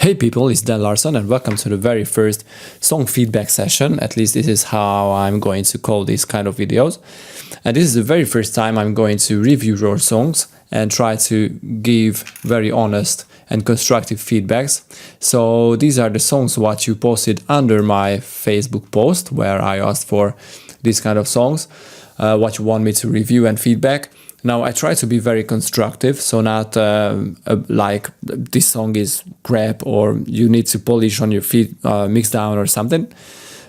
Hey people, it's Dan Larson and welcome to the very first song feedback session. At least this is how I'm going to call these kind of videos. And this is the very first time I'm going to review your songs and try to give very honest and constructive feedbacks. So these are the songs what you posted under my Facebook post where I asked for these kind of songs, what you want me to review and feedback. Now I try to be very constructive, so not like this song is crap or you need to polish on your feet, mix down or something.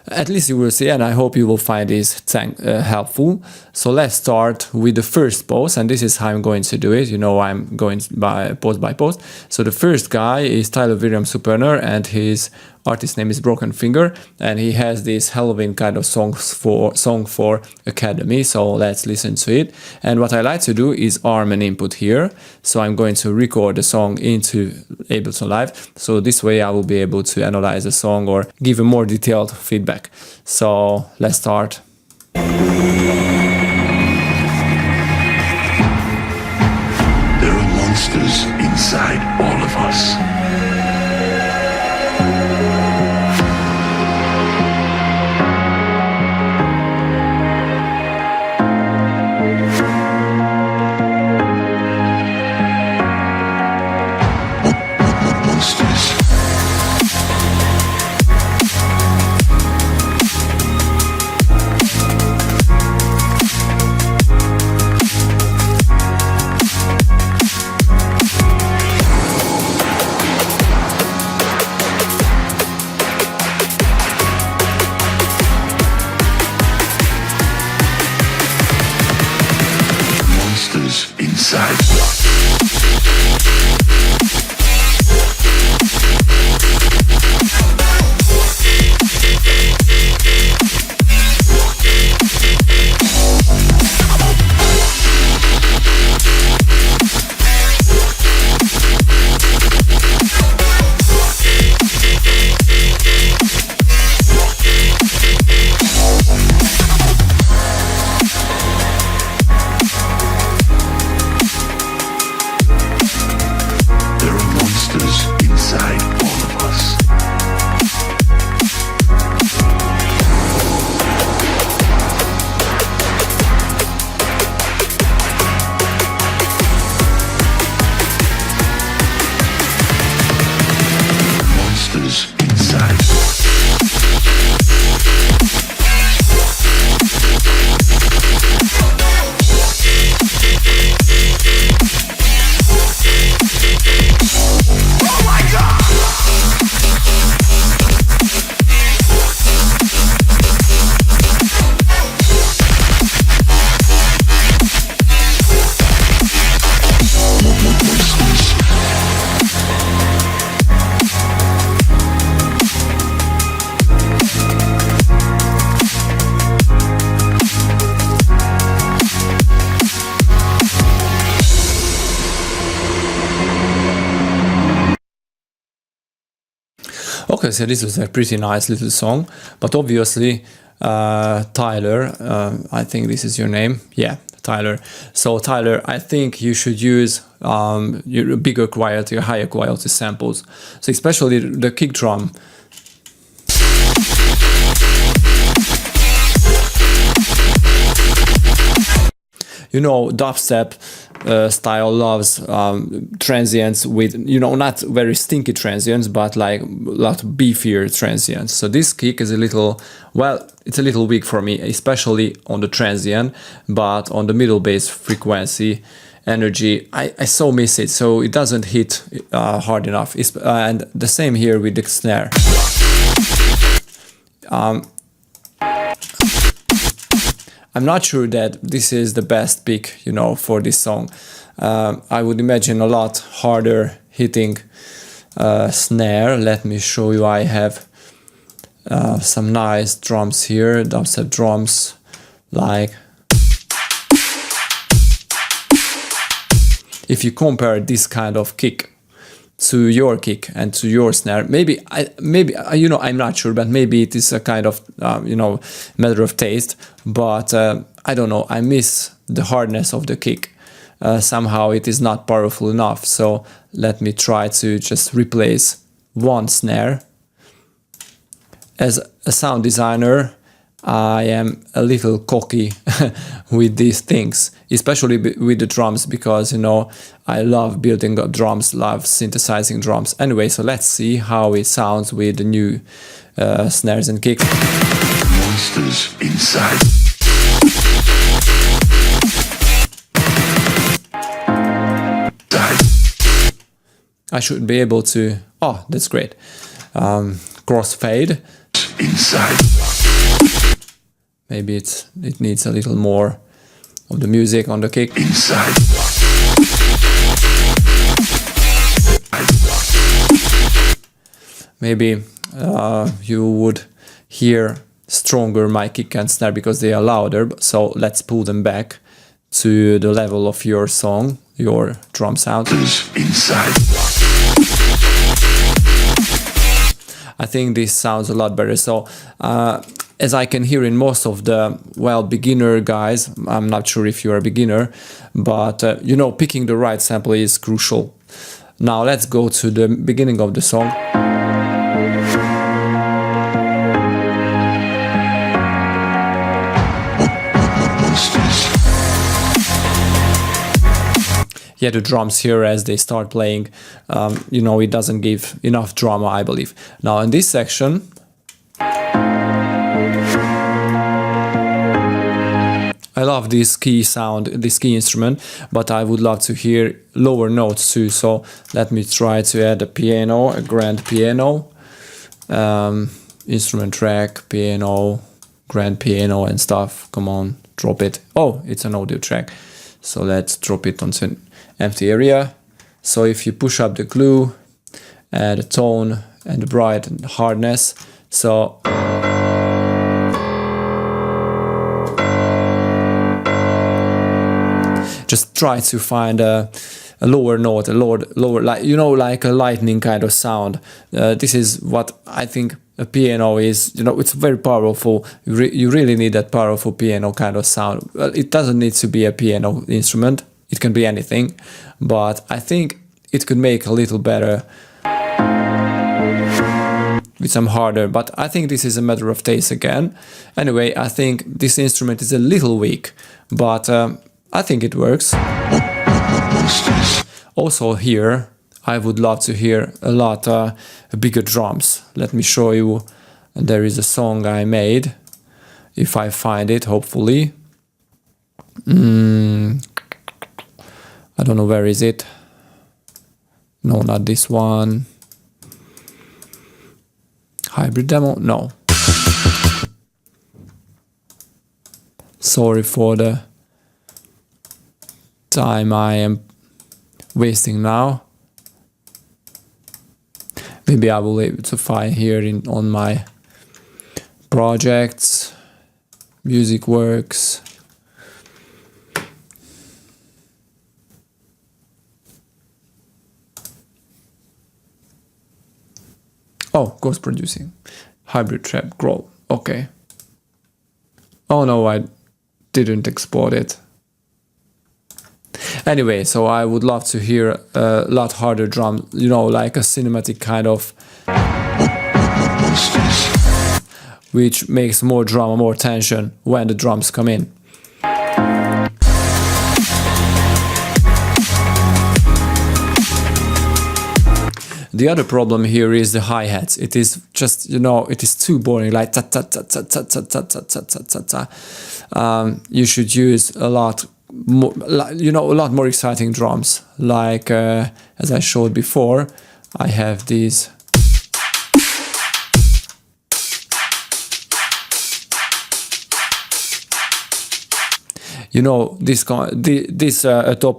At least you will see, and I hope you will find this helpful. So let's start with the first post, and this is how I'm going to do it. You know, I'm going by post. So the first guy is Kalidrium Superner, and his artist name is Broken Finger, and he has this Halloween kind of song for Academy. So let's listen to it. And what I like to do is arm an input here. So I'm going to record the song into Ableton Live. So this way I will be able to analyze the song or give a more detailed feedback. So let's start. There are monsters inside all of us. Inside. Okay, so this was a pretty nice little song, but obviously Tyler, I think this is your name, yeah, Tyler. So Tyler, I think you should use your bigger quality or higher quality samples. So especially the kick drum. You know, dubstep style loves transients with, you know, not very stinky transients, but like a lot beefier transients. So this kick is a little, well, it's a little weak for me, especially on the transient, but on the middle bass frequency energy, I so miss it. So it doesn't hit hard enough. And the same here with the snare. I'm not sure that this is the best pick, you know, for this song. I would imagine a lot harder hitting snare. Let me show you. I have some nice drums here, dubstep drums, like. If you compare this kind of kick to your kick and to your snare, maybe you know, I'm not sure, but maybe it is a kind of you know, matter of taste, but I don't know, I miss the hardness of the kick. Somehow it is not powerful enough, so let me try to just replace one snare. As a sound designer, I am a little cocky with these things, especially with the drums, because, you know, I love building up drums, love synthesizing drums. Anyway, so let's see how it sounds with the new snares and kicks. Monsters inside. I should be able to... Oh, that's great. Crossfade. Inside. Maybe it needs a little more of the music on the kick. Inside. Maybe you would hear stronger my kick and snare because they are louder. So let's pull them back to the level of your song, your drum sound. Inside. I think this sounds a lot better. So as I can hear in most of the, well, beginner guys, I'm not sure if you're a beginner, but you know, picking the right sample is crucial. Now let's go to the beginning of the song. Yeah, the drums here as they start playing, you know, it doesn't give enough drama, I believe. Now in this section, I love this key sound, this key instrument, but I would love to hear lower notes too. So let me try to add a piano, a grand piano, instrument track, piano, grand piano and stuff. Come on, drop it. Oh, it's an audio track. So let's drop it onto an empty area. So if you push up the glue, add the tone and the bright and the hardness. So just try to find a lower note, a lower, like, you know, like a lightning kind of sound. This is what I think a piano is. You know, it's very powerful. You really need that powerful piano kind of sound. Well, it doesn't need to be a piano instrument. It can be anything, but I think it could make a little better with some harder, but I think this is a matter of taste again. Anyway, I think this instrument is a little weak, but I think it works. Also here, I would love to hear a lot bigger drums. Let me show you. There is a song I made, if I find it, hopefully. I don't know, where is it? No, not this one. Hybrid demo? No. Sorry for the time I am wasting now. Maybe I will be able to find here on my projects, music works. Oh, ghost producing, hybrid trap, growl. Okay. Oh no, I didn't export it. Anyway, so I would love to hear a lot harder drum, you know, like a cinematic kind of, which makes more drama, more tension when the drums come in. The other problem here is the hi-hats. It is just, you know, it is too boring, like ta ta ta ta ta ta ta ta ta ta ta ta. You should use a lot more, you know, a lot more exciting drums. Like as I showed before, I have these. You know, this top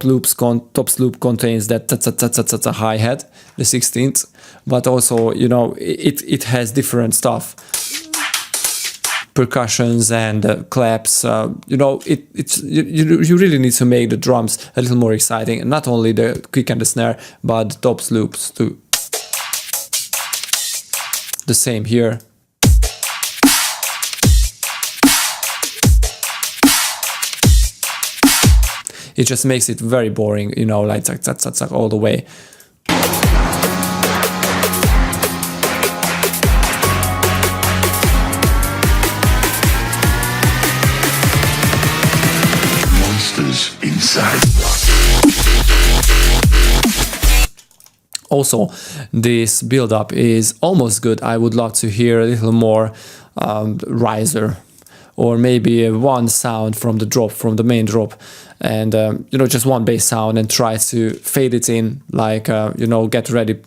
loop contains that ta-ta-ta-ta-ta hi-hat, the 16th, but also, you know, it has different stuff, percussions and claps. You know, you really need to make the drums a little more exciting, and not only the kick and the snare, but the top loops too. The same here. It just makes it very boring, you know, like all the way. Also, this build-up is almost good. I would love to hear a little more riser, or maybe one sound from the drop, from the main drop, and you know, just one bass sound, and try to fade it in, like you know, get ready,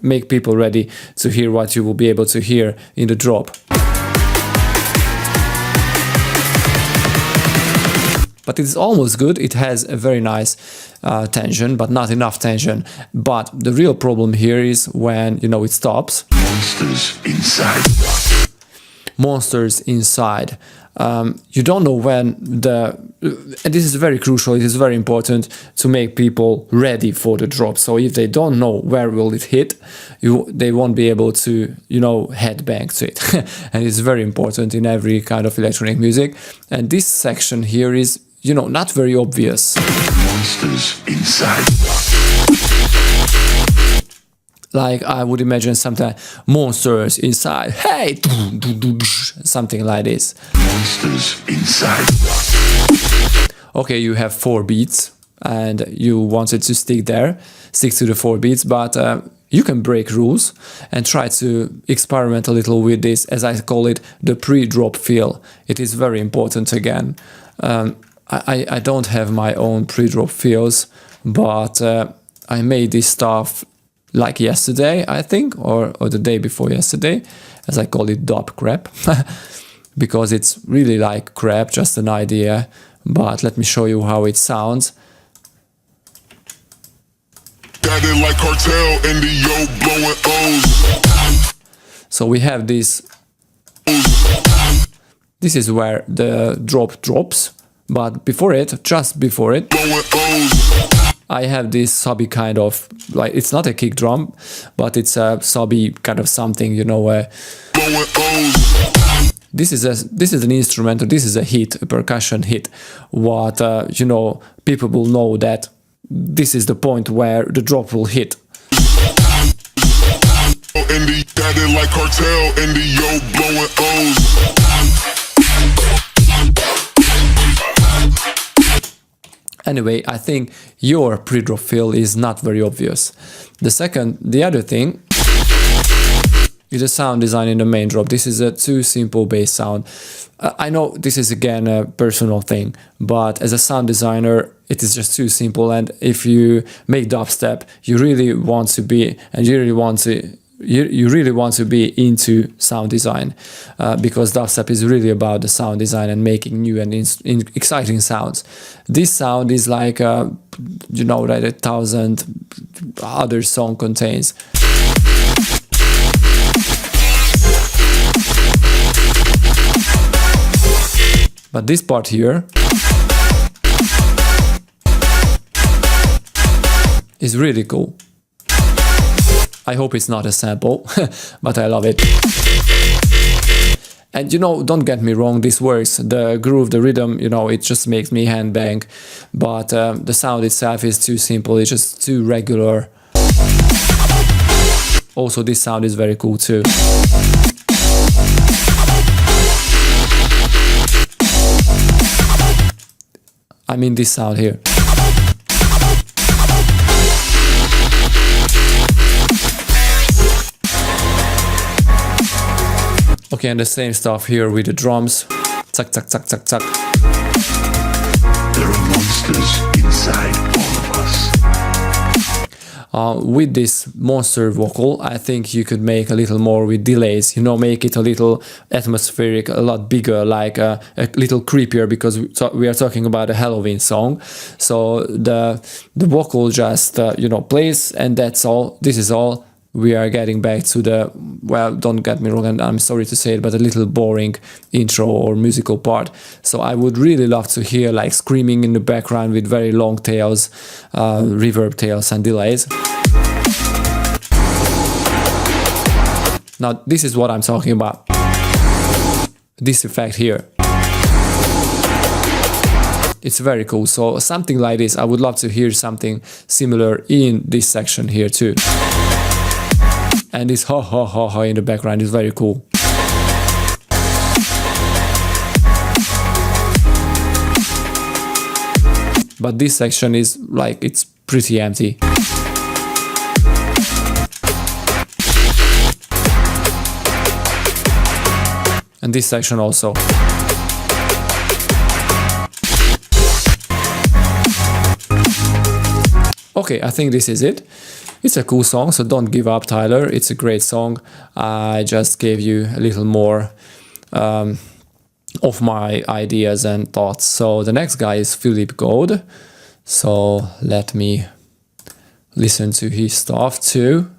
make people ready to hear what you will be able to hear in the drop. But it's almost good. It has a very nice tension, but not enough tension. But the real problem here is when, you know, it stops. Monsters inside. Monsters inside. You don't know when and this is very crucial, it is very important to make people ready for the drop. So if they don't know where will it hit, they won't be able to, you know, headbang to it. And it's very important in every kind of electronic music. And this section here is, you know, not very obvious. Monsters inside. Like I would imagine something, monsters inside, hey, something like this. Monsters inside. Okay, you have 4 beats and you wanted to stick to the 4 beats, but you can break rules and try to experiment a little with this, as I call it, the pre-drop feel. It is very important again. I don't have my own pre-drop feels, but I made this stuff like yesterday, I think, or the day before yesterday, as I call it, dub crap, because it's really like crap, just an idea. But let me show you how it sounds. Like cartel and the yo blowing O's. So we have this. This is where the drop drops, but before it, just before it, I have this subby kind of, like, it's not a kick drum, but it's a subby kind of something, you know. This is an instrument, or this is a hit, a percussion hit. What you know, people will know that this is the point where the drop will hit. Like cartel and the yo blowing O's. Anyway, I think your pre-drop fill is not very obvious. The other thing is the sound design in the main drop. This is a too simple bass sound. I know this is again a personal thing, but as a sound designer, it is just too simple. And if you make dubstep, you really want to be, and you really want to be into sound design, because dubstep is really about the sound design and making new and exciting sounds. This sound is like, you know, that 1,000 other song contains. But this part here is really cool. I hope it's not a sample, but I love it. And you know, don't get me wrong, this works. The groove, the rhythm, you know, it just makes me hand bang. But the sound itself is too simple, it's just too regular. Also, this sound is very cool too. I mean this sound here. Okay, and the same stuff here with the drums. Tuck, tuck, tuck, tuck, tuck. There are monsters inside all of us. With this monster vocal, I think you could make a little more with delays, you know, make it a little atmospheric, a lot bigger, like a little creepier, because we are talking about a Halloween song. So the vocal just, you know, plays, and that's all. This is all. We are getting back to the, well, don't get me wrong, and I'm sorry to say it, but a little boring intro or musical part. So I would really love to hear like screaming in the background with very long tails, reverb tails and delays. Now this is what I'm talking about. This effect here. It's very cool. So something like this, I would love to hear something similar in this section here too. And this ha ha ha ha in the background is very cool. But this section is like, it's pretty empty. and this section also. Okay, I think this is it. It's a cool song, so don't give up, Tyler. It's a great song. I just gave you a little more of my ideas and thoughts. So the next guy is Philip Gold. So let me listen to his stuff too.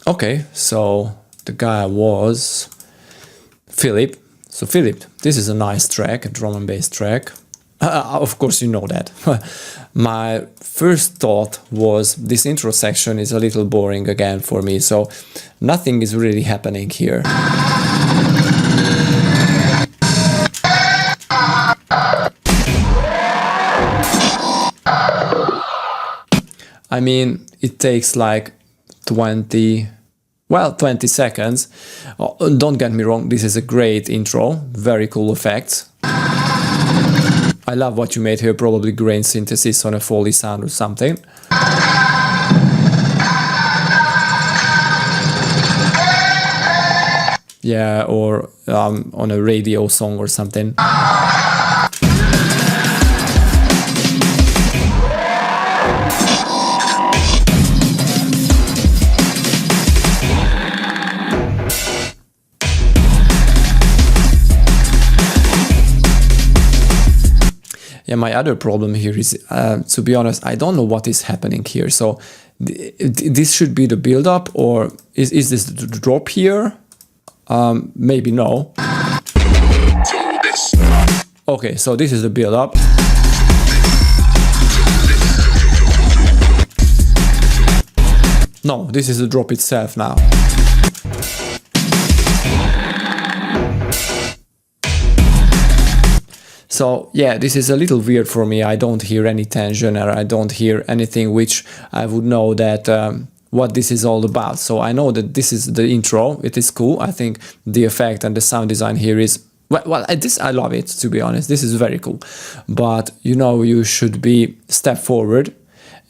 Okay, so the guy was Philip. So Philip, this is a nice track, a drum and bass track. Of course you know that. My first thought was this intro section is a little boring again for me, so nothing is really happening here. I mean, it takes like 20 seconds. Don't get me wrong, this is a great intro, very cool effects. I love what you made here, probably grain synthesis on a Foley sound or something. Yeah, or on a radio song or something. Yeah, my other problem here is, to be honest, I don't know what is happening here. So this should be the build-up, or is this the drop here? Maybe no. Okay, so this is the build-up. No, this is the drop itself now. So yeah, this is a little weird for me. I don't hear any tension, or I don't hear anything which I would know that what this is all about. So I know that this is the intro. It is cool. I think the effect and the sound design here is I love it, to be honest. This is very cool. But you know, you should be step forward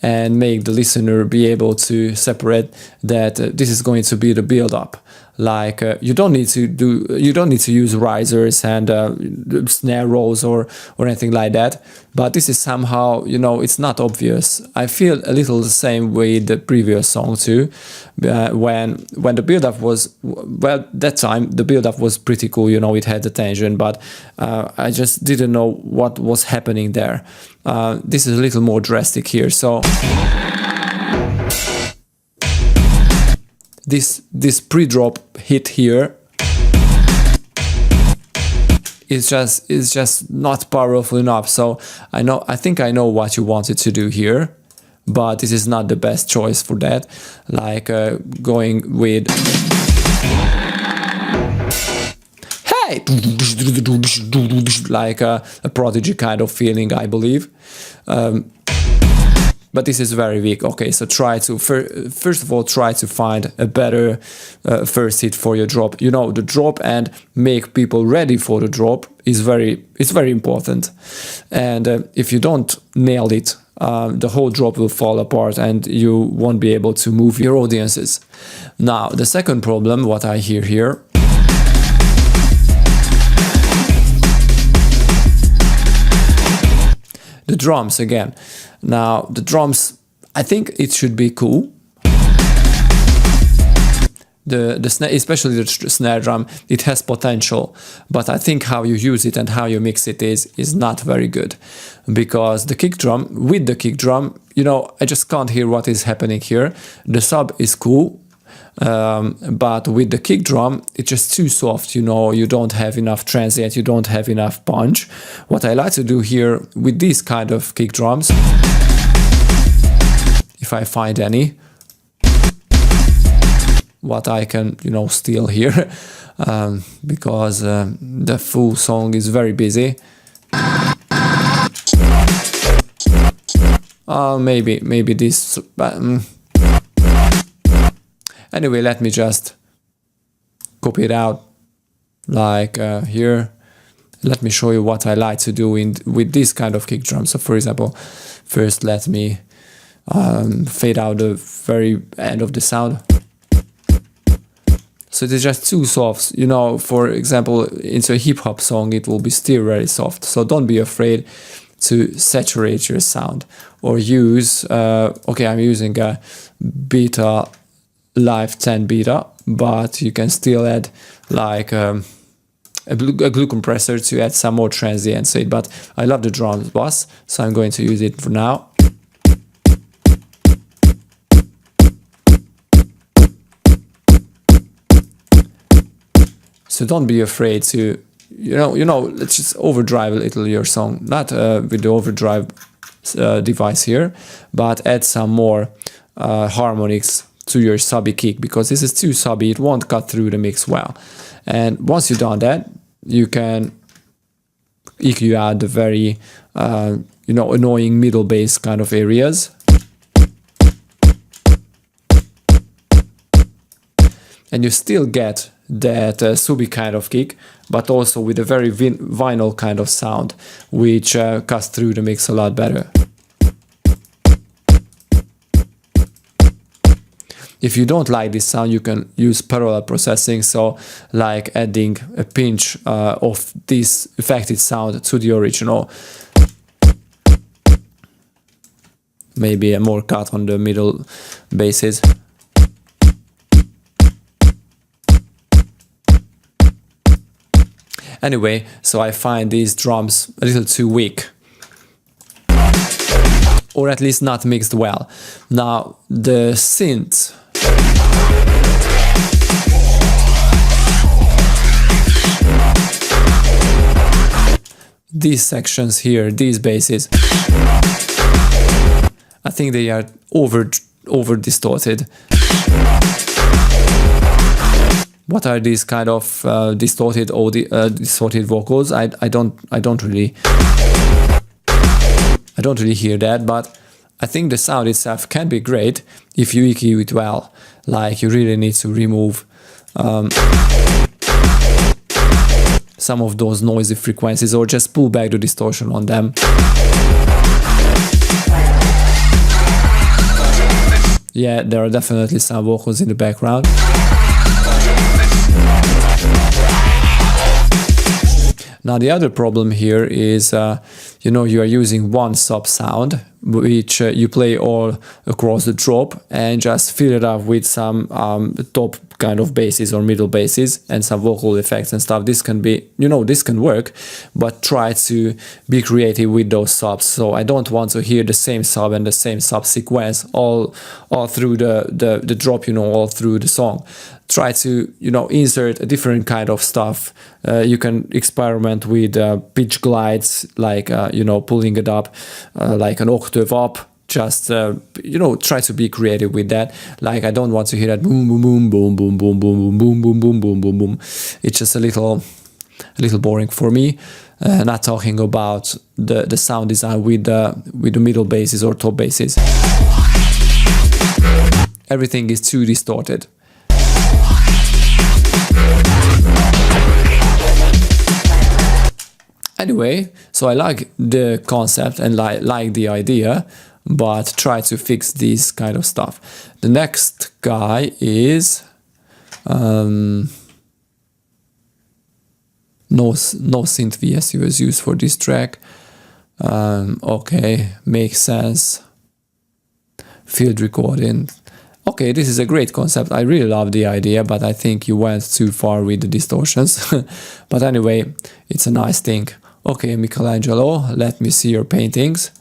and make the listener be able to separate that this is going to be the build-up. Like you don't need to use risers and snare rolls or anything like that. But this is somehow, you know, it's not obvious. I feel a little the same way the previous song too. When the build-up was, well, that time the build-up was pretty cool. You know, it had the tension, but I just didn't know what was happening there. This is a little more drastic here. So this pre-drop hit here is just not powerful enough. So I think I know what you wanted to do here, but this is not the best choice for that. Like going with hey, like a Prodigy kind of feeling, I believe. But this is very weak. Okay, so try to first of all try to find a better first hit for your drop. You know, the drop and make people ready for the drop is very important. And if you don't nail it, the whole drop will fall apart and you won't be able to move your audiences. Now, the second problem, what I hear here, the drums again. Now, the drums, I think it should be cool. The snare, especially the snare drum, it has potential, but I think how you use it and how you mix it is not very good, because the kick drum, with the kick drum, you know, I just can't hear what is happening here. The sub is cool, but with the kick drum, it's just too soft, you know, you don't have enough transient, you don't have enough punch. What I like to do here with these kind of kick drums, if I find any, what I can, you know, steal here, because the full song is very busy. Maybe this. Anyway, let me just copy it out, like here. Let me show you what I like to do with this kind of kick drum. So, for example, first let me fade out the very end of the sound. So it is just too soft, you know. For example, into a hip-hop song it will be still very soft, so don't be afraid to saturate your sound or use okay, I'm using a beta live 10 beta, but you can still add like a glue compressor to add some more transients to it. But I love the drum bass, so I'm going to use it for now. So don't be afraid to, you know, let's just overdrive a little your song, not with the overdrive device here, but add some more harmonics to your subby kick, because this is too subby, it won't cut through the mix well. And once you've done that, you can EQ out the very, you know, annoying middle bass kind of areas. And you still get that subby kind of kick, but also with a very vinyl kind of sound, which cuts through the mix a lot better. If you don't like this sound, you can use parallel processing, so like adding a pinch of this affected sound to the original. Maybe a more cut on the middle basses. Anyway, so I find these drums a little too weak, or at least not mixed well. Now, the synth. These sections here, these basses, I think they are over distorted. What are these kind of distorted vocals? I don't really hear that, but I think the sound itself can be great if you EQ it well. Like, you really need to remove some of those noisy frequencies, or just pull back the distortion on them. Yeah, there are definitely some vocals in the background. Now, the other problem here is, you know, you are using one sub sound, which you play all across the drop, and just fill it up with some top kind of basses or middle basses and some vocal effects and stuff. This can be, you know, this can work, but try to be creative with those subs. So I don't want to hear the same sub and the same sub sequence all through the drop, you know, all through the song. Try to, you know, insert a different kind of stuff. You can experiment with pitch glides, like, you know, pulling it up like an octave up. Just, you know, try to be creative with that. Like, I don't want to hear that boom, boom, boom, boom, boom, boom, boom, boom, boom, boom, boom, boom, boom, boom. It's just a little boring for me. Not talking about the sound design with the middle basses or top basses. Everything is too distorted. Anyway, so I like the concept and like the idea, but try to fix this kind of stuff. The next guy is no synth VSU was used for this track. Okay, makes sense. Field recording. Okay, this is a great concept. I really love the idea, but I think you went too far with the distortions. But anyway, it's a nice thing. Okay, Michelangelo, let me see your paintings.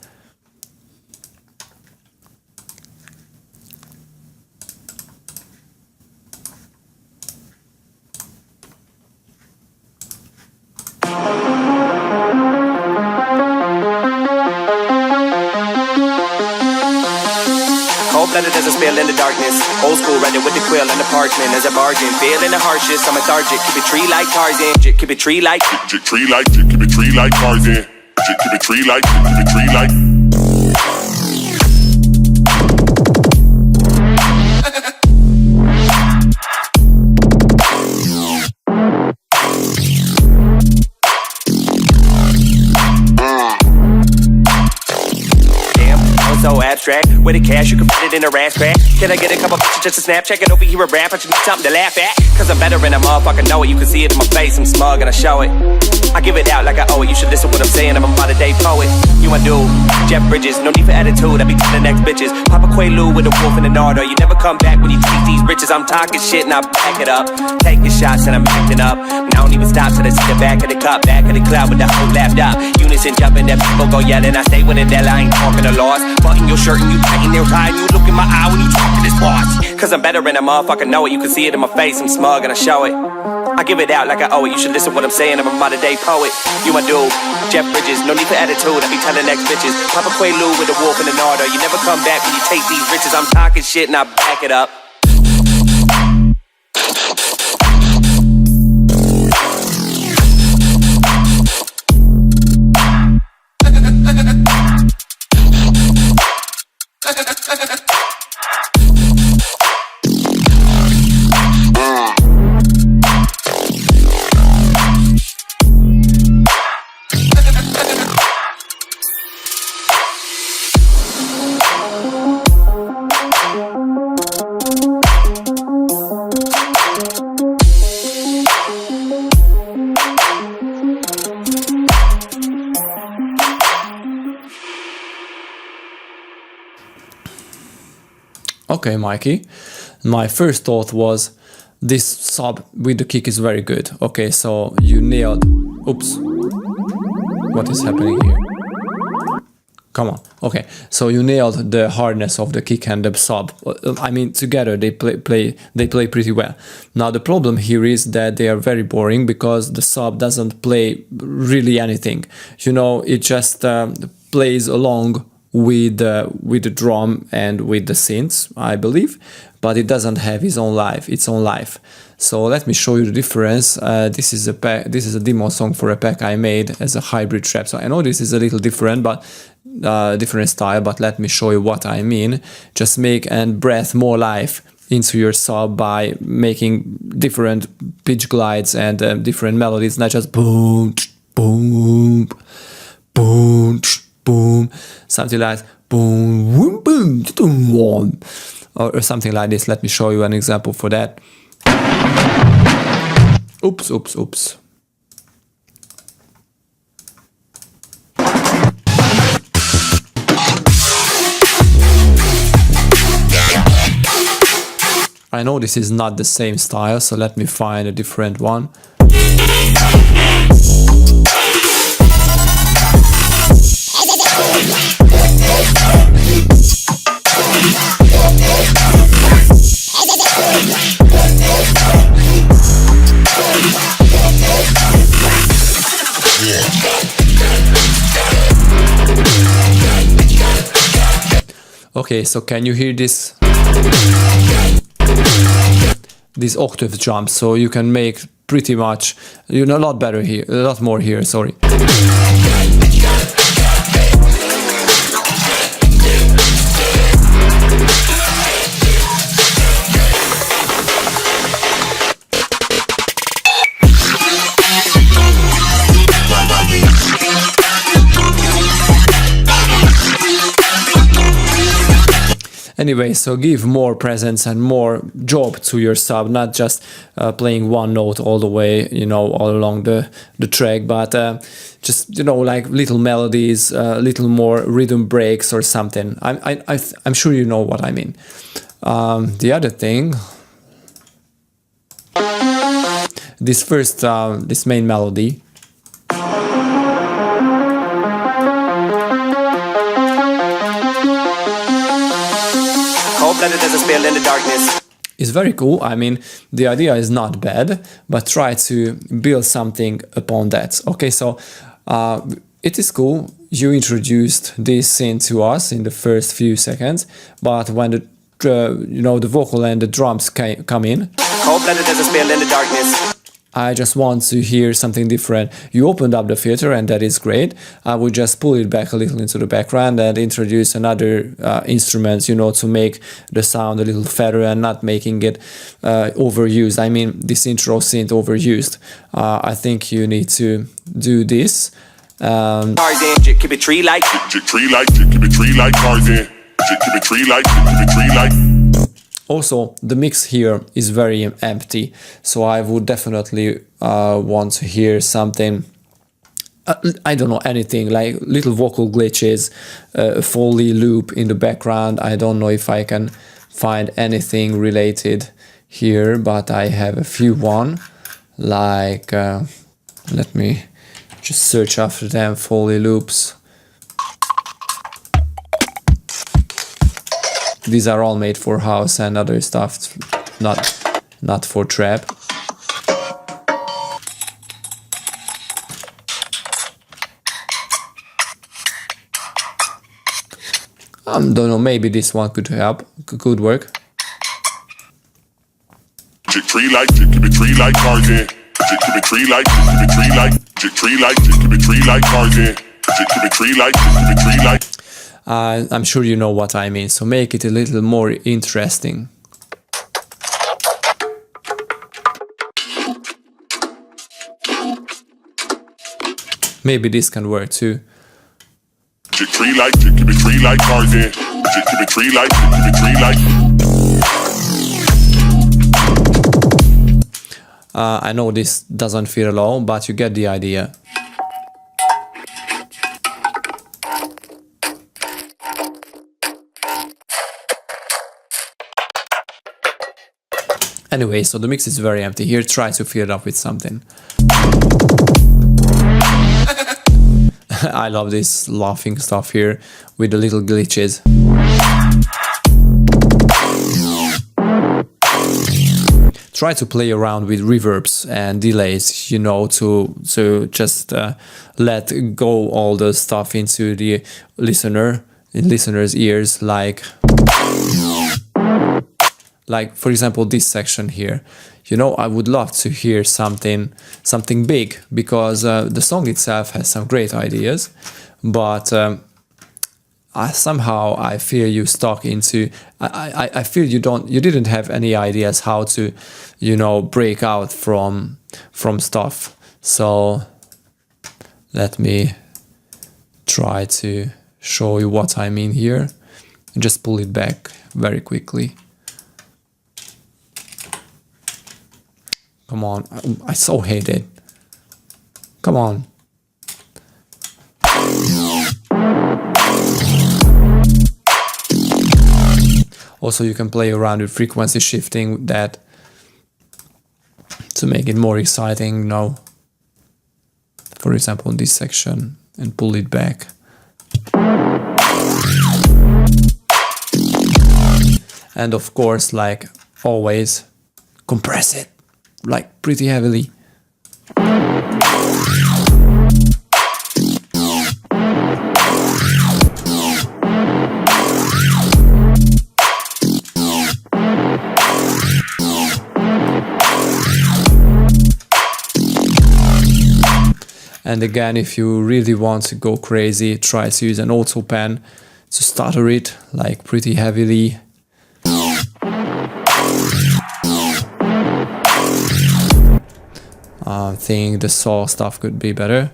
Cold-blooded as a spell in the darkness. Old school, ready with the quill and the parchment. As a bargain, feeling the harshest. I'm lethargic, keep it tree like Tarzan. Keep it tree like, keep it tree like Tarzan. Keep it tree like, keep it tree like. So abstract, with the cash you can put it in a rash crack. Can I get a couple pictures just to Snapchat? Get over here a rap, I just need something to laugh at. Cause I'm better in a motherfucker, know it. You can see it in my face, I'm smug and I show it. I give it out like I owe it. You should listen what I'm saying, I'm a modern day poet. You a dude, Jeff Bridges, no need for attitude. I be telling next bitches. Papa Quaalude with a wolf in the Nardo. You never come back when you take these riches. I'm talking shit and I back it up. Taking shots and I'm acting up. And I don't even stop till I see the back of the cup. Back of the cloud with the whole laptop. Unison jumping, that people go yelling. I stay with it, that I ain't talking a loss. Button your shirt and you tighten your tie and you look in my eye when you talk to this boss. Cause I'm better in a motherfucker, know it. You can see it in my face, I'm smug and I show it. I give it out like I owe it. You should listen what I'm saying, I'm a modern day poet. You my dude, Jeff Bridges, no need for attitude. I be telling next bitches. Papa Quaalude with a wolf in the Nardo. You never come back when you take these riches. I'm talking shit and I back it up. Okay, Mikey. My first thought was this sub with the kick is very good. Okay, so you nailed... Oops. What is happening here? Come on. Okay, so you nailed the hardness of the kick and the sub. I mean, together they play pretty well. Now the problem here is that they are very boring because the sub doesn't play really anything. You know, it just plays along with the drum and with the synths, I believe, but it doesn't have its own life. So let me show you the difference. This is a demo song for a pack I made as a hybrid trap. So I know this is a little different, but different style. But let me show you what I mean. Just make and breathe more life into your sub by making different pitch glides and different melodies, not just boom, boom, boom, boom, something like boom, boom, boom, or something like this. Let me show you an example for that. Oops. I know this is not the same style, so let me find a different one. Okay, so can you hear this octave jump? So you can make pretty much, you know, a lot better here, a lot more here, sorry. Anyway, so give more presence and more job to your sub, not just playing one note all the way, you know, all along the track, but just, you know, like little melodies, little more rhythm breaks or something. I'm sure you know what I mean. The other thing, this main melody. It's very cool. I mean, the idea is not bad, but try to build something upon that. Okay, so it is cool. You introduced this scene to us in the first few seconds, but when the you know, the vocal and the drums come in, I just want to hear something different. You opened up the filter and that is great. I would just pull it back a little into the background and introduce another instruments, you know, to make the sound a little fatter and not making it overused. I mean, this intro synth overused. I think you need to do this. Keep it tree like Tarzan. Keep it tree like. Also, the mix here is very empty, so I would definitely want to hear something, I don't know, anything, like little vocal glitches, a Foley loop in the background. I don't know if I can find anything related here, but I have a few one, like, let me just search after them, Foley loops. These are all made for house and other stuff, not for trap. Don't know, maybe this one could help, could work. Keep it tree like Tarzan. Keep it tree like Tarzan. Keep it tree like. I'm sure you know what I mean, so make it a little more interesting. Maybe this can work too. Keep it tree like Tarzan. Keep it tree like. I know this doesn't fit at all, but you get the idea. Anyway, so the mix is very empty here. Try to fill it up with something. I love this laughing stuff here with the little glitches. Try to play around with reverbs and delays, you know, to just let go all the stuff into the listener's ears, like for example this section here. You know, I would love to hear something big, because the song itself has some great ideas, but somehow I feel you stuck into. I feel you didn't have any ideas how to, you know, break out from stuff. So let me try to show you what I mean here. Just pull it back very quickly. Come on, I so hate it. Come on. Also, you can play around with frequency shifting that to make it more exciting, for example, in this section, and pull it back. And of course, like always, compress it like pretty heavily. And again, if you really want to go crazy, try to use an auto pen to stutter it like pretty heavily. I think the saw stuff could be better.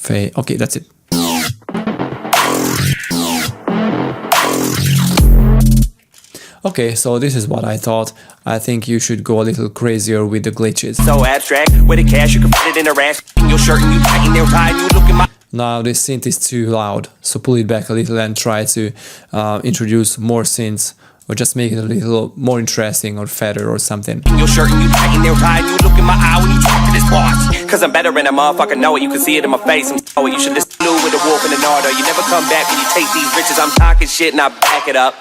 Okay, that's it. Okay, so this is what I thought. I think you should go a little crazier with the glitches. So abstract, with the cash you can fit it in a rack. In your shirt and you tighten their tie and you look at my... Now this synth is too loud, so pull it back a little and try to introduce more synths, or just make it a little more interesting or fatter or something. In your shirt and you tighten their tie and you look in my eye when you talk to this boss. Cause I'm better and a motherfucker know it, you can see it in my face. I'm so you should listen to with a wolf in the order. You never come back when you take these riches. I'm talking shit and I back it up.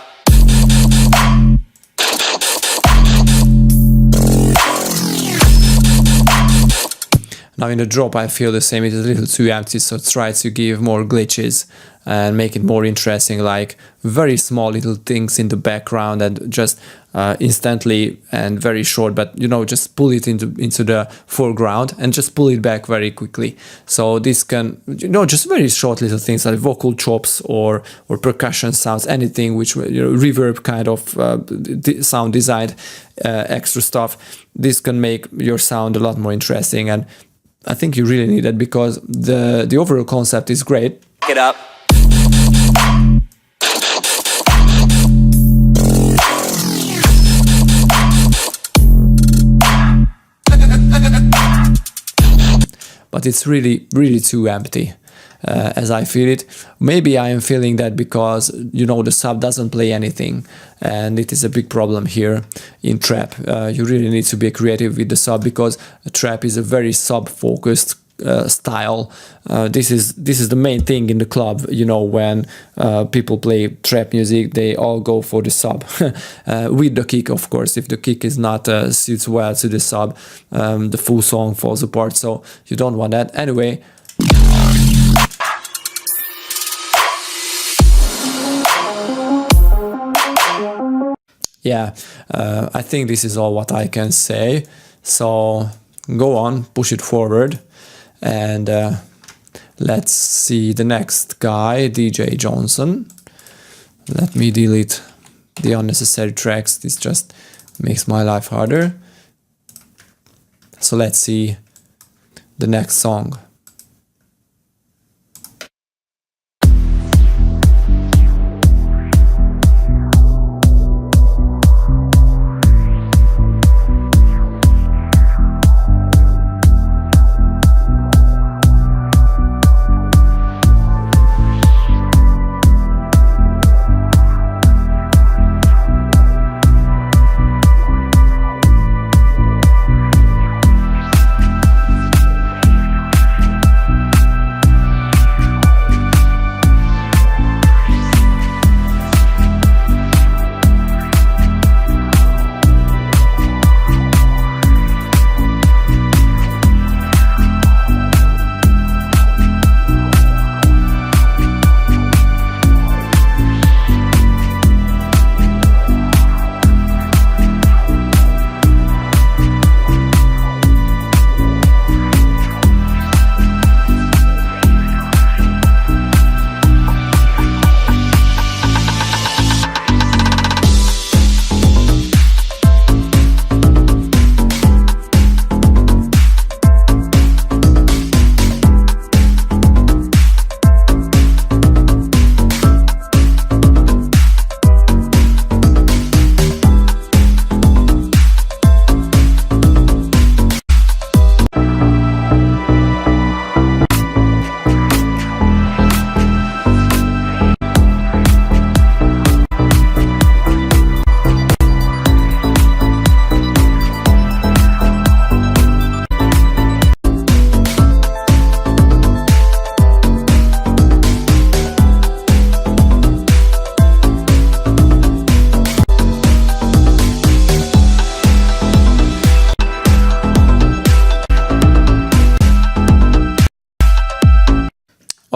Now in the drop I feel the same, it is a little too empty, so try to give more glitches and make it more interesting, like very small little things in the background and just instantly and very short, but just pull it into the foreground and just pull it back very quickly. So this can, just very short little things like vocal chops or percussion sounds, anything which, reverb kind of sound design, extra stuff. This can make your sound a lot more interesting, and I think you really need it because the overall concept is great. Get up. But it's really, really too empty, as I feel it. Maybe I am feeling that because, the sub doesn't play anything, and it is a big problem here in trap. You really need to be creative with the sub because trap is a very sub-focused style. This is the main thing in the club. When people play trap music, they all go for the sub with the kick, of course. If the kick is not suits well to the sub, the full song falls apart, so you don't want that anyway. Yeah, I think this is all what I can say, so go on, push it forward. And let's see the next guy, DJ Johnson. Let me delete the unnecessary tracks. This just makes my life harder. So let's see the next song.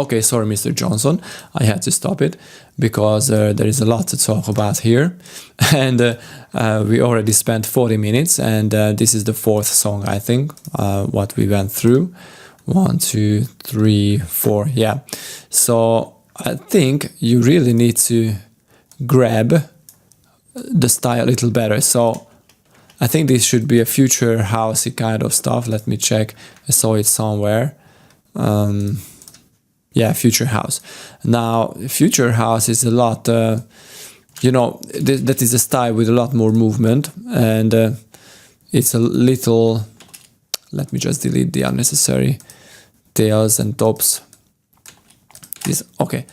Okay, sorry, Mr. Johnson, I had to stop it because there is a lot to talk about here, and we already spent 40 minutes, and this is the fourth song, I think, what we went through. 1, 2, 3, 4, yeah. So I think you really need to grab the style a little better. So I think this should be a future housey kind of stuff. Let me check. I saw it somewhere. Yeah, future house. Now, future house is a lot, you know, that is a style with a lot more movement, and it's a little. Let me just delete the unnecessary tails and tops. This okay.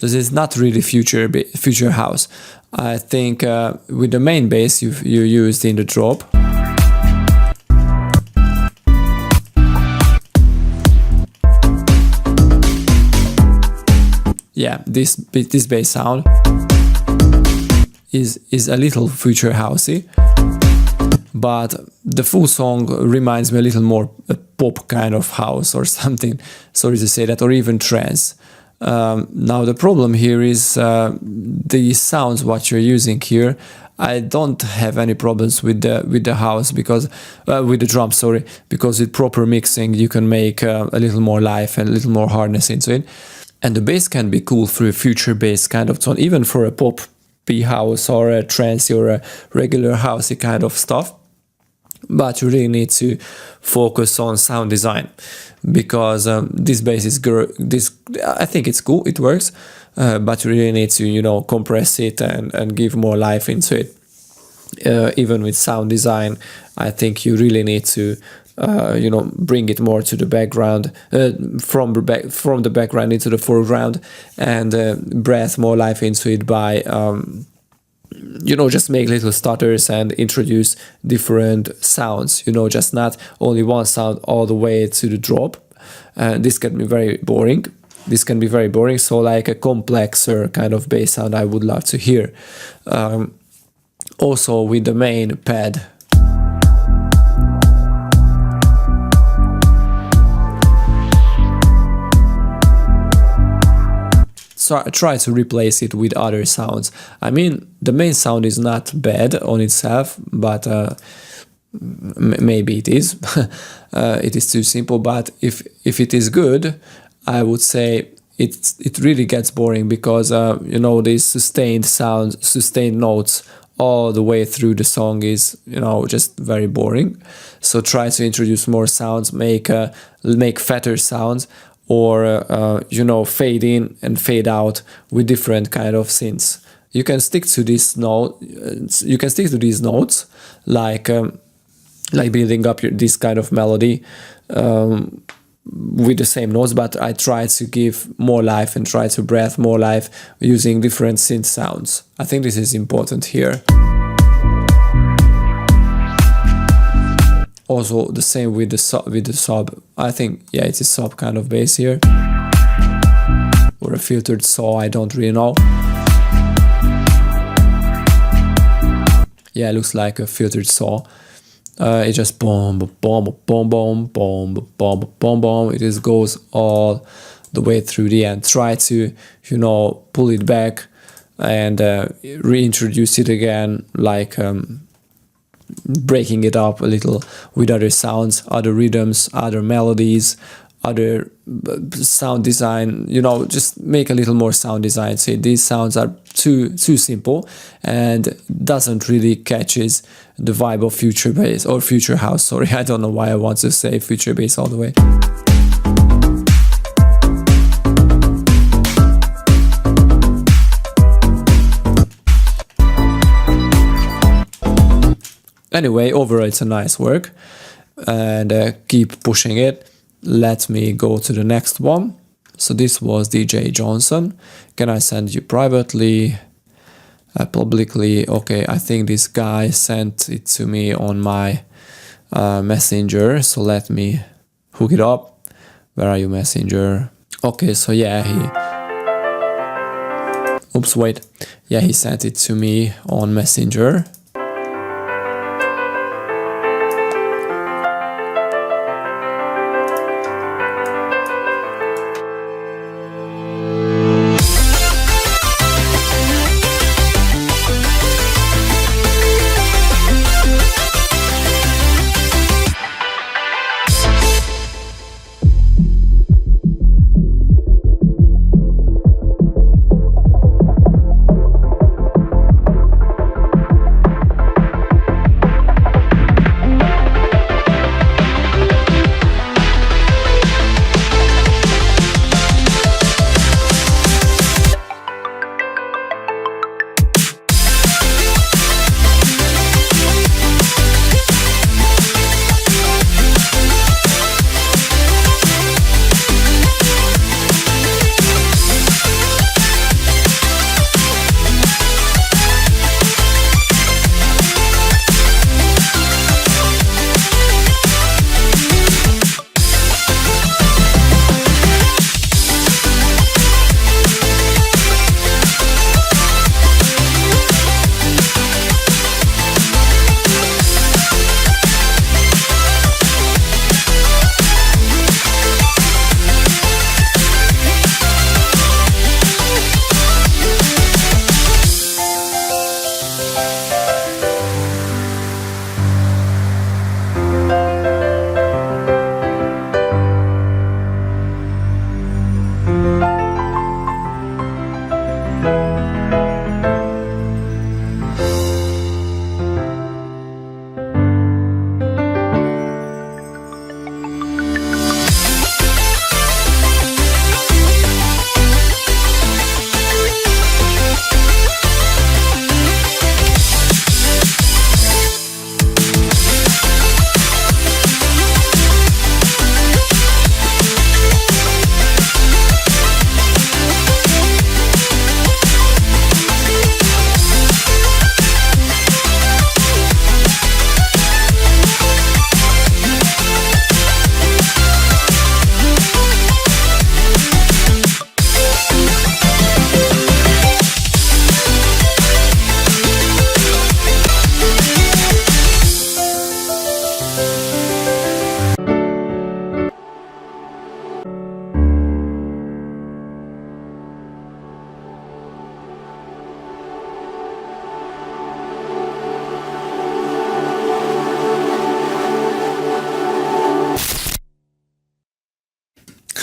This is not really future house. I think with the main bass you used in the drop. Yeah, this bass sound is a little future housey, but the full song reminds me a little more a pop kind of house or something. Sorry to say that, or even trance. Now the problem here is the sounds what you're using here. I don't have any problems with the house because with the drums, sorry, because with proper mixing you can make a little more life and a little more hardness into it. And the bass can be cool for a future bass kind of tone, even for a pop house or a trance or a regular housey kind of stuff. But you really need to focus on sound design, because this bass is I think it's cool, it works, but you really need to, you know, compress it and give more life into it. Even with sound design, I think you really need to you know, bring it more to the background, from the background into the foreground, and breathe more life into it by you know, just make little stutters and introduce different sounds, you know, just not only one sound all the way to the drop. This can be very boring. So like a complexer kind of bass sound I would love to hear. Also with the main pad. So I try to replace it with other sounds. I mean, the main sound is not bad on itself, but maybe it is. It is too simple. But if it is good, I would say it really gets boring, because you know, these sustained sounds, sustained notes all the way through the song is, you know, just very boring. So try to introduce more sounds, make fatter sounds, or you know, fade in and fade out with different kind of synths. You can stick to this note. You can stick to these notes, like building up this kind of melody with the same notes. But I try to give more life and try to breathe more life using different synth sounds. I think this is important here. Also the same with the sub. I think, yeah, it's a sub kind of bass here, or a filtered saw, I don't really know. Yeah, it looks like a filtered saw. It just boom, boom, boom, boom, boom, boom, boom, boom. It just goes all the way through the end. Try to, you know, pull it back and reintroduce it again, like breaking it up a little with other sounds, other rhythms, other melodies, other sound design. You know, just make a little more sound design. Say these sounds are too simple and doesn't really catches the vibe of future bass or future house. Sorry, I don't know why I want to say future bass all the way. Anyway, overall it's a nice work, and keep pushing it. Let me go to the next one. So this was DJ Johnson. Can I send you privately, publicly? Okay, I think this guy sent it to me on my messenger, so let me hook it up. Where are you, messenger? Okay, so yeah, he sent it to me on messenger.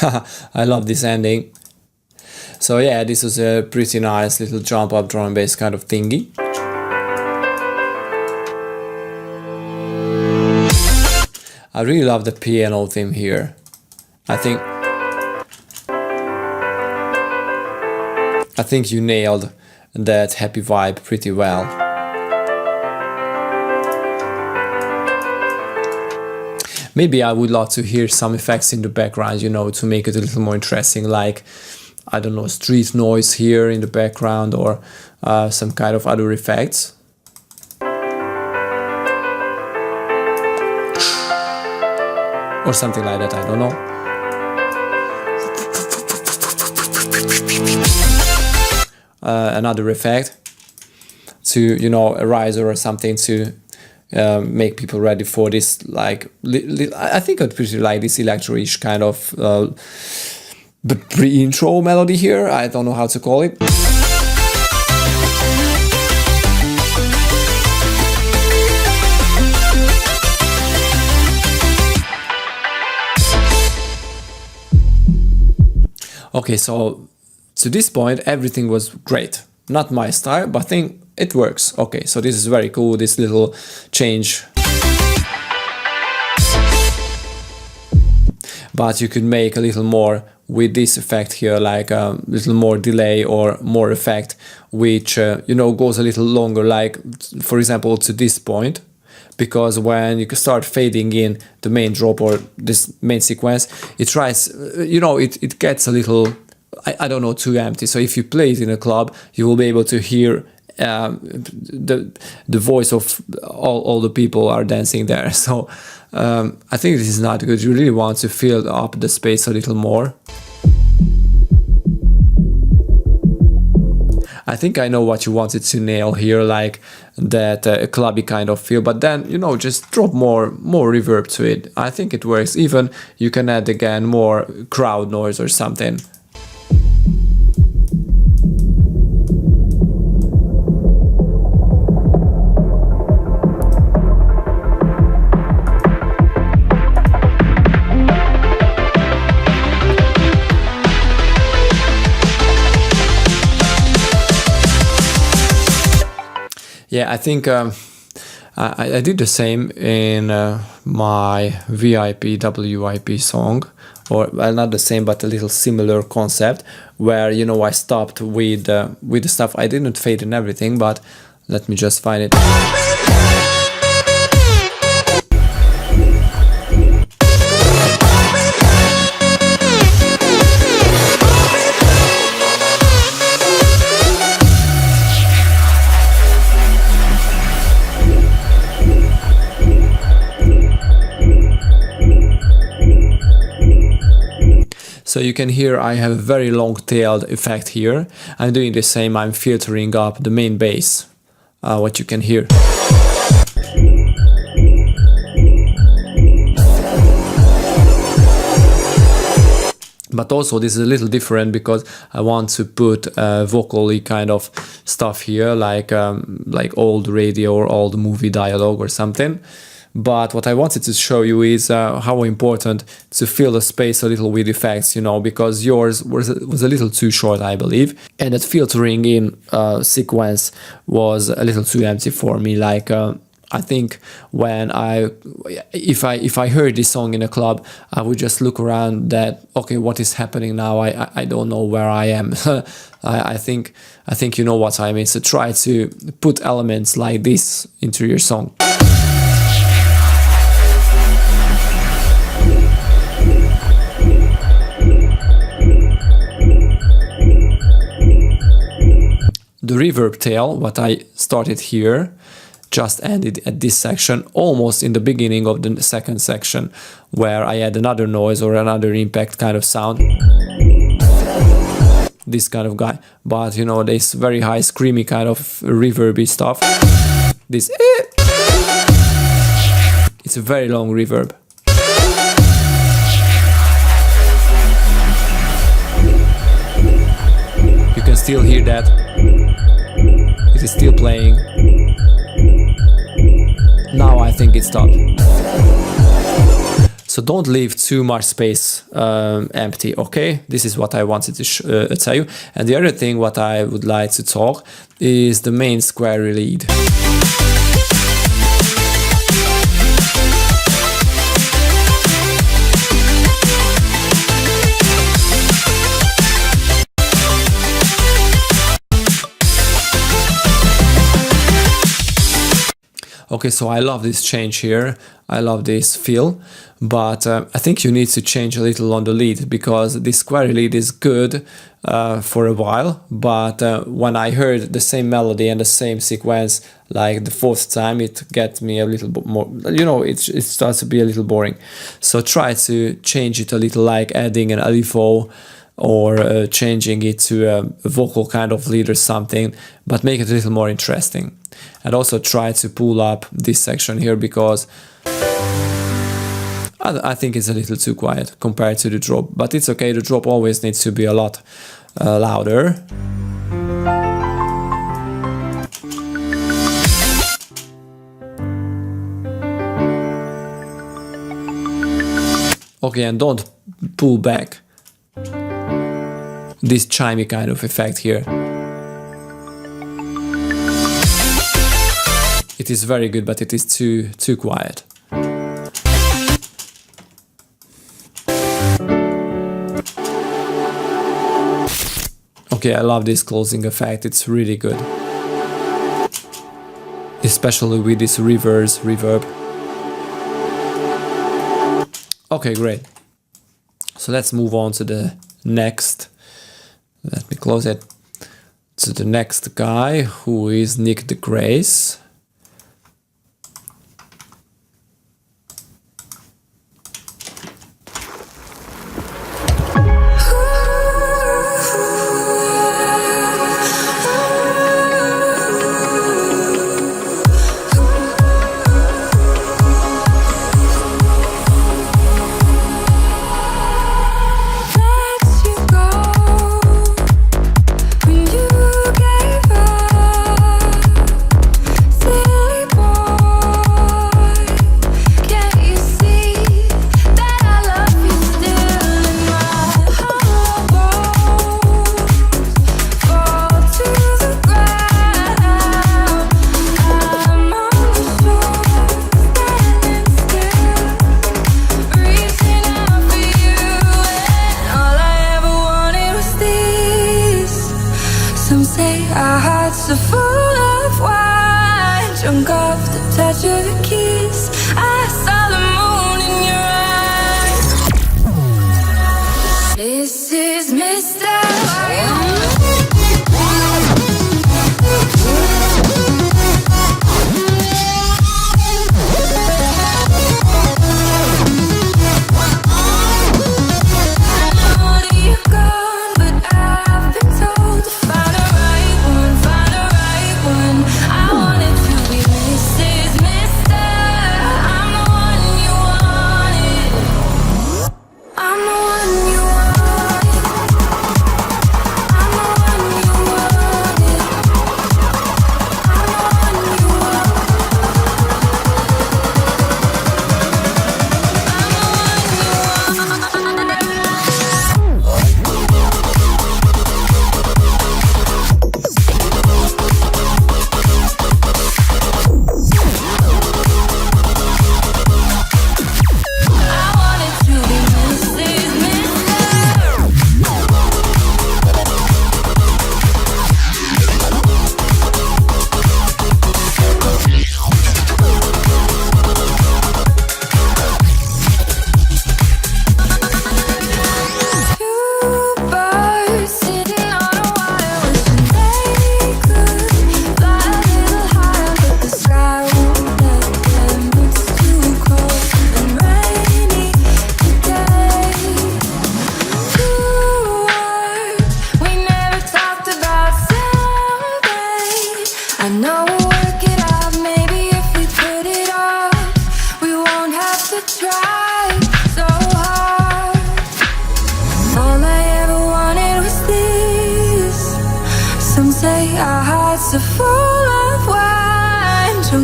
I love this ending. So yeah, this was a pretty nice little jump up drum and bass kind of thingy. I really love the piano theme here. I think you nailed that happy vibe pretty well. Maybe I would love to hear some effects in the background, you know, to make it a little more interesting, like, I don't know, street noise here in the background, or some kind of other effects. Or something like that, I don't know. Another effect to, you know, a riser or something to make people ready for this, like, I think I'd pretty like this electro-ish kind of pre-intro melody here. I don't know how to call it. Okay, so to this point everything was great. Not my style, but I think it works. Okay, so this is very cool, this little change. But you could make a little more with this effect here, like a little more delay or more effect, which you know, goes a little longer, like for example to this point. Because when you start fading in the main drop or this main sequence, it tries, you know, it gets a little, I don't know, too empty. So if you play it in a club, you will be able to hear the voice of all the people are dancing there. So I think this is not good. You really want to fill up the space a little more. I think I know what you wanted to nail here, like that clubby kind of feel, but then, you know, just drop more reverb to it. I think it works. Even you can add again more crowd noise or something. Yeah, I think I did the same in my VIP WIP song, or well, not the same, but a little similar concept, where, you know, I stopped with the stuff. I didn't fade in everything, but let me just find it. So you can hear I have a very long-tailed effect here. I'm doing the same, I'm filtering up the main bass, what you can hear. But also this is a little different because I want to put vocally kind of stuff here, like old radio or old movie dialogue or something. But what I wanted to show you is how important to fill the space a little with effects, you know, because yours was a little too short, I believe, and that filtering in sequence was a little too empty for me. Like I think when if I heard this song in a club, I would just look around that, okay, what is happening now? I don't know where I am. I think you know what I mean. So try to put elements like this into your song. The reverb tail, what I started here, just ended at this section, almost in the beginning of the second section, where I add another noise or another impact kind of sound. This kind of guy. But, you know, this very high screamy kind of reverby stuff. This it's a very long reverb. You can still hear that. It is still playing. Now I think it stopped. So So don't leave too much space empty, okay? This is what I wanted to tell you. And the other thing what I would like to talk is the main square lead. Okay, so I love this change here. I love this feel, but I think you need to change a little on the lead, because this square lead is good for a while, but when I heard the same melody and the same sequence like the fourth time, it gets me a little bit more, you know, it starts to be a little boring. So try to change it a little, like adding an LFO or changing it to a vocal kind of lead or something, but make it a little more interesting. And also try to pull up this section here, because I think it's a little too quiet compared to the drop, but it's okay, the drop always needs to be a lot louder. Okay, and don't pull back this chimey kind of effect here. It is very good, but it is too quiet. Okay, I love this closing effect, it's really good. Especially with this reverse reverb. Okay, great. So let's move on to the next. Let me close it. To the next guy, who is Nick the Grace.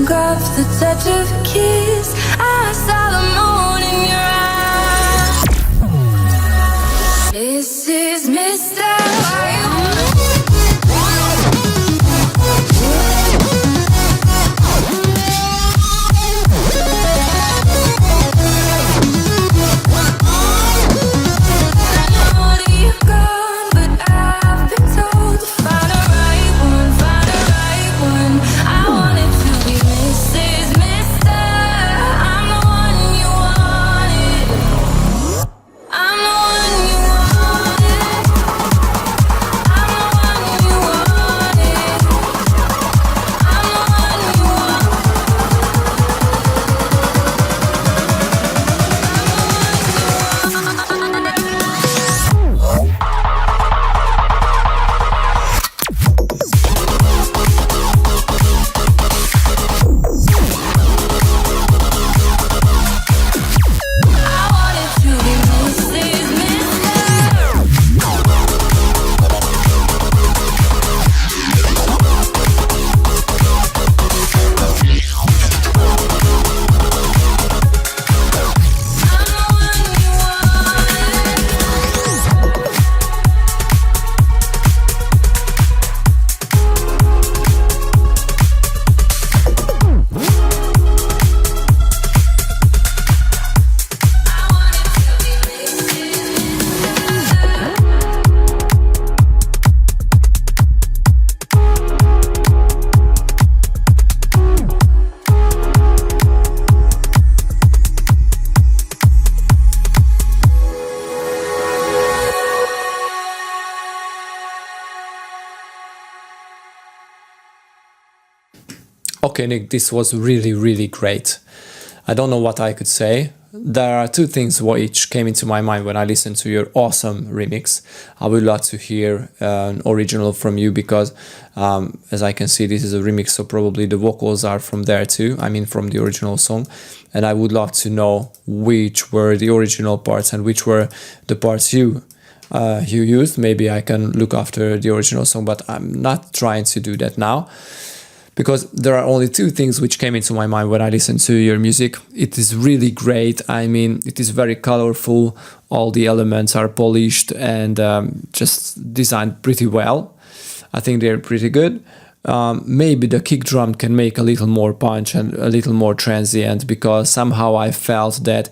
drunk off the touch of a kiss. I saw the moon in your eyes. Okay, Nick, this was really, really great. I don't know what I could say. There are two things which came into my mind when I listened to your awesome remix. I would love to hear an original from you because, as I can see, this is a remix, so probably the vocals are from there too. I mean, from the original song. And I would love to know which were the original parts and which were the parts you used. Maybe I can look after the original song, but I'm not trying to do that now. Because there are only two things which came into my mind when I listened to your music. It is really great. I mean, it is very colorful. All the elements are polished and just designed pretty well. I think they're pretty good. Maybe the kick drum can make a little more punch and a little more transient, because somehow I felt that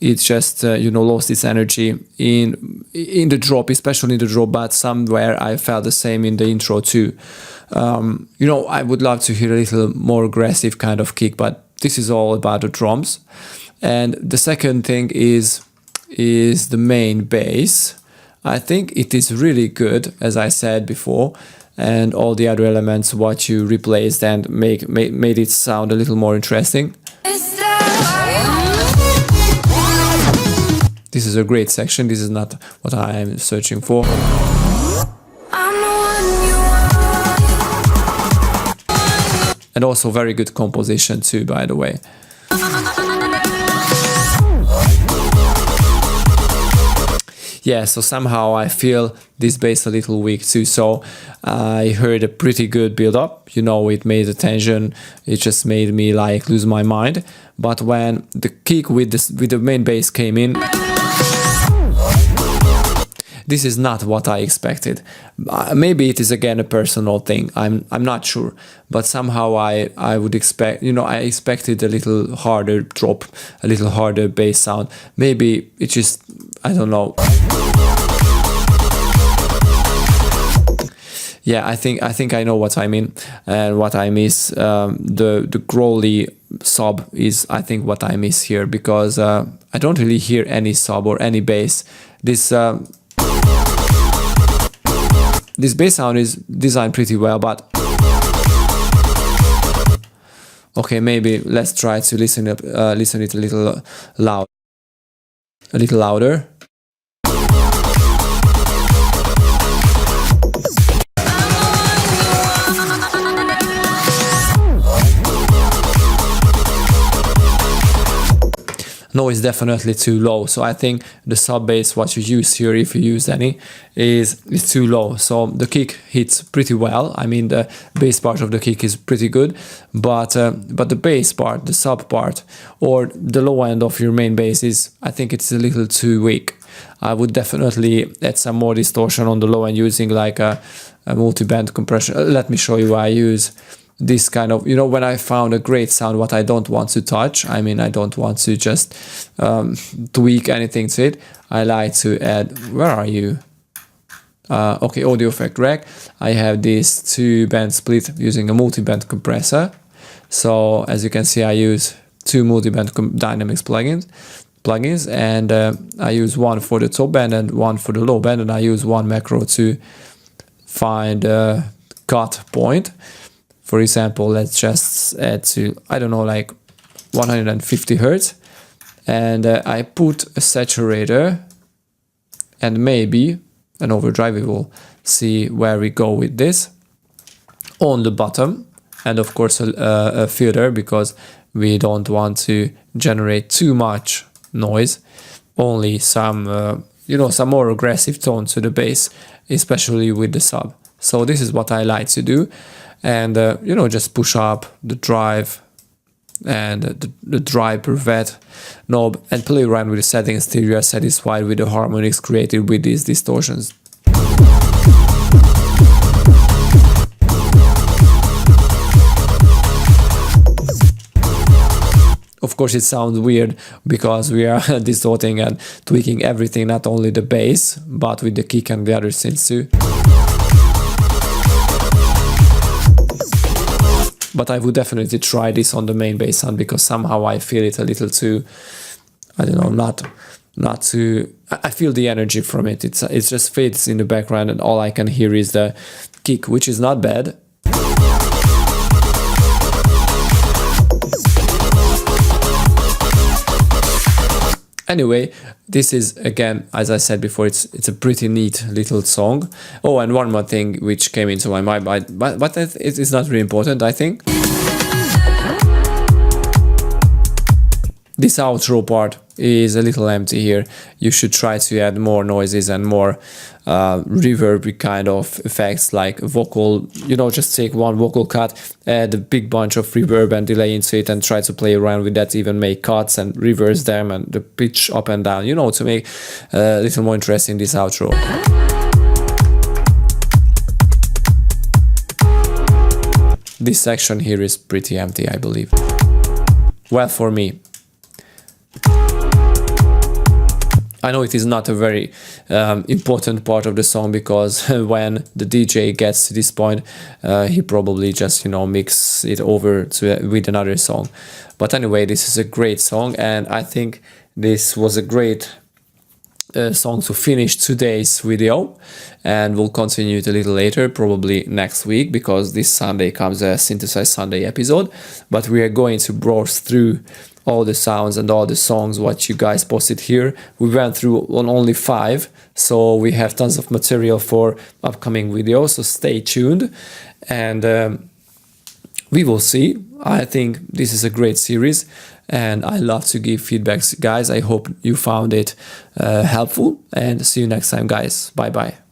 it just lost its energy in the drop, especially in the drop, but somewhere I felt the same in the intro too. I would love to hear a little more aggressive kind of kick, but this is all about the drums. And the second thing is the main bass. I think it is really good, as I said before, and all the other elements what you replaced and made it sound a little more interesting. This is a great section. This is not what I am searching for. And also very good composition too, by the way. Yeah, so somehow I feel this bass a little weak too. So I heard a pretty good build up. It made the tension. It just made me like lose my mind. But when the kick with the main bass came in, this is not what I expected. Maybe it is again a personal thing. I'm not sure, but somehow I would expect. I expected a little harder drop, a little harder bass sound. Maybe it just, I don't know. Yeah, I think I know what I mean, and what I miss. The growly sub is, I think, what I miss here, because I don't really hear any sub or any bass. This bass sound is designed pretty well, but okay, maybe let's try to listen it a little louder. No, it's definitely too low. So I think the sub bass, what you use here, if you use any, is too low. So the kick hits pretty well. I mean, the bass part of the kick is pretty good, but the bass part, the sub part, or the low end of your main bass is, I think it's a little too weak. I would definitely add some more distortion on the low end using like a multi-band compression. Let me show you why I use this kind of, when I found a great sound, what I don't want to touch, I mean, I don't want to just tweak anything to it. I like to add, where are you? Okay, audio effect rack. I have this 2-band split using a multi-band compressor. So as you can see, I use 2 multi-band dynamics plugins, and I use one for the top band and one for the low band, and I use one macro to find a cut point. For example, let's just add to, I don't know, like 150 Hertz. And I put a saturator and maybe an overdrive. We will see where we go with this. On the bottom. And of course a filter, because we don't want to generate too much noise. Only some, some more aggressive tone to the bass, especially with the sub. So this is what I like to do. And, just push up the drive and the drive per vet knob and play around with the settings till you are satisfied with the harmonics created with these distortions. Of course, it sounds weird because we are distorting and tweaking everything, not only the bass, but with the kick and the other synths too. But I would definitely try this on the main bass sound, because somehow I feel it a little too, I don't know, not too, I feel the energy from it. It just fades in the background and all I can hear is the kick, which is not bad. Anyway, this is, again, as I said before, it's a pretty neat little song. Oh, and one more thing which came into my mind, but it is not really important, I think. This outro part is a little empty here. You should try to add more noises and more reverb kind of effects, like vocal, just take one vocal cut, add a big bunch of reverb and delay into it and try to play around with that, even make cuts and reverse them and the pitch up and down, to make a little more interesting this outro. This section here is pretty empty, I believe. Well, for me. I know it is not a very important part of the song, because when the DJ gets to this point, he probably just, mix it over with another song. But anyway, this is a great song, and I think this was a great song to finish today's video, and we'll continue it a little later, probably next week, because this Sunday comes a Synthesize Sunday episode. But we are going to browse through all the sounds and all the songs what you guys posted here. We went through on only 5, so we have tons of material for upcoming videos, so stay tuned, and we will see. I think this is a great series, and I love to give feedbacks, guys. I hope you found it helpful, and see you next time, guys. Bye bye.